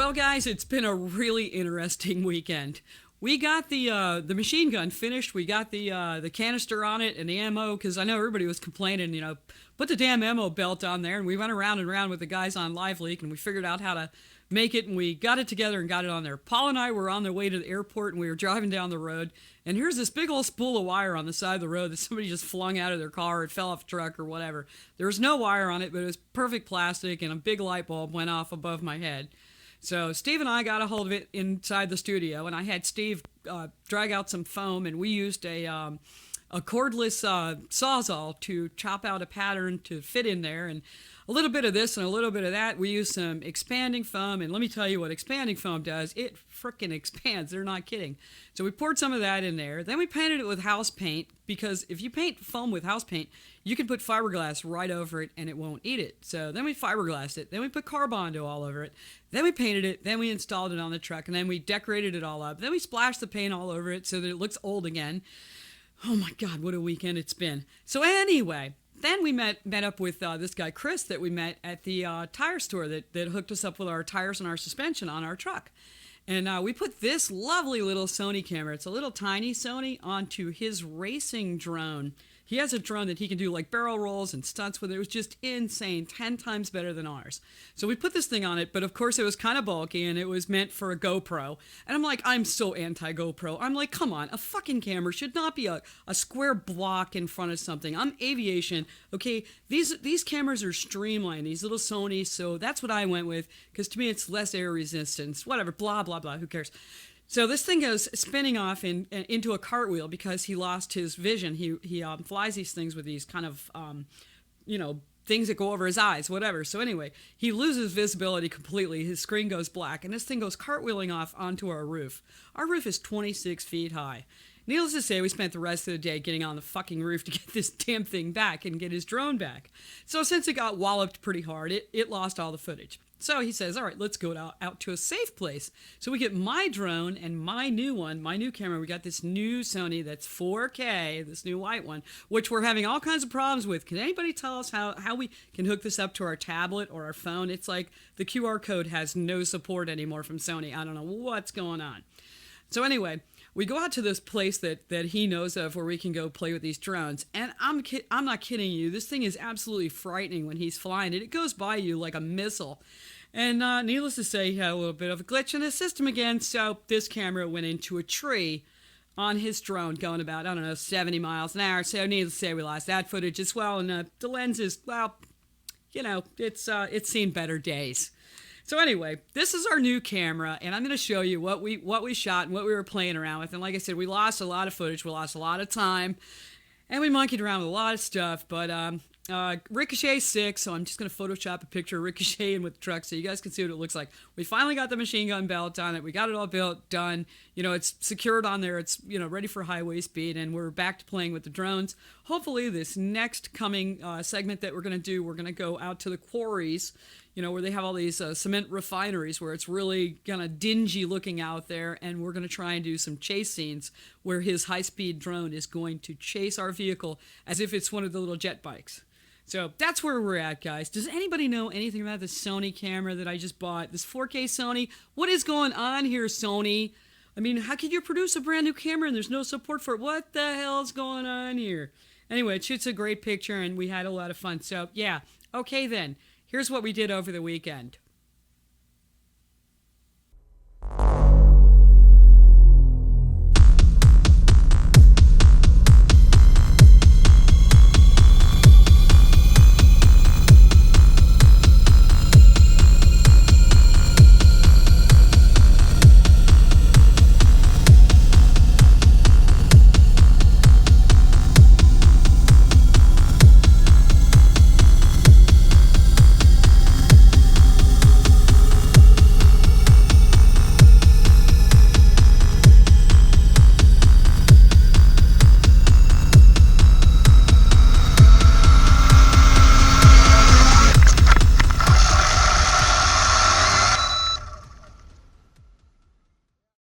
Well, guys, it's been a really interesting weekend. We got the machine gun finished. We got the canister on it and the ammo because I know everybody was complaining. Put the damn ammo belt on there, and we went around and around with the guys on Live Leak, and we figured out how to make it, and we got it together and got it on there. Paul and I were on the way to the airport, and we were driving down the road, and here's this big old spool of wire on the side of the road that somebody just flung out of their car. It fell off a truck or whatever. There was no wire on it, but it was perfect plastic, and a big light bulb went off above my head. So Steve and I got a hold of it inside the studio, and I had Steve drag out some foam, and we used a cordless sawzall to chop out a pattern to fit in there, and a little bit of this and a little bit of that. We used some expanding foam, and let me tell you what expanding foam does. It frickin' expands. They're not kidding. So we poured some of that in there. Then we painted it with house paint, because if you paint foam with house paint, you can put fiberglass right over it and it won't eat it. So then we fiberglassed it. Then we put Carbondo all over it. Then we painted it. Then we installed it on the truck, and then we decorated it all up. Then we splashed the paint all over it so that it looks old again. Oh my God, what a weekend it's been. So anyway, then we met up with this guy, Chris, that we met at the tire store that hooked us up with our tires and our suspension on our truck. And we put this lovely little Sony camera, it's a little tiny Sony, onto his racing drone. He has a drone that he can do like barrel rolls and stunts with. It was just insane, 10 times better than ours. So we put this thing on it, but of course it was kind of bulky and it was meant for a GoPro. And I'm like, I'm so anti-GoPro. I'm like, come on, a fucking camera should not be a square block in front of something. I'm aviation, okay? These cameras are streamlined, these little Sonys, so that's what I went with, because to me it's less air resistance, whatever, blah, blah, blah, who cares? So this thing goes spinning off into a cartwheel because he lost his vision. He flies these things with these kind of, things that go over his eyes, whatever. So anyway, he loses visibility completely. His screen goes black, and this thing goes cartwheeling off onto our roof. Our roof is 26 feet high. Needless to say, we spent the rest of the day getting on the fucking roof to get this damn thing back and get his drone back. So since it got walloped pretty hard, it lost all the footage. So he says, all right, let's go out to a safe place. So we get my drone and my new camera. We got this new Sony that's 4K, this new white one, which we're having all kinds of problems with. Can anybody tell us how we can hook this up to our tablet or our phone? It's like the QR code has no support anymore from Sony. I don't know what's going on. So anyway, we go out to this place that he knows of where we can go play with these drones. And I'm not kidding you. This thing is absolutely frightening when he's flying it. It goes by you like a missile. And needless to say, he had a little bit of a glitch in his system again. So this camera went into a tree on his drone going about, 70 miles an hour. So needless to say, we lost that footage as well. And the lenses, well, it's seen better days. So anyway, this is our new camera, and I'm going to show you what we shot and what we were playing around with. And like I said, we lost a lot of footage, we lost a lot of time, and we monkeyed around with a lot of stuff. But Ricochet's sick, so I'm just going to Photoshop a picture of Ricochet in with the truck so you guys can see what it looks like. We finally got the machine gun belt on it. We got it all built, done. It's secured on there. It's, ready for highway speed, and we're back to playing with the drones. Hopefully this next coming segment that we're going to do, we're going to go out to the quarries, where they have all these cement refineries where it's really kind of dingy looking out there, and we're going to try and do some chase scenes where his high-speed drone is going to chase our vehicle as if it's one of the little jet bikes. So that's where we're at, guys. Does anybody know anything about the Sony camera that I just bought? This 4K Sony? What is going on here, Sony? I mean, how could you produce a brand new camera and there's no support for it? What the hell's going on here? Anyway, it shoots a great picture and we had a lot of fun. So, yeah. Okay, then. Here's what we did over the weekend.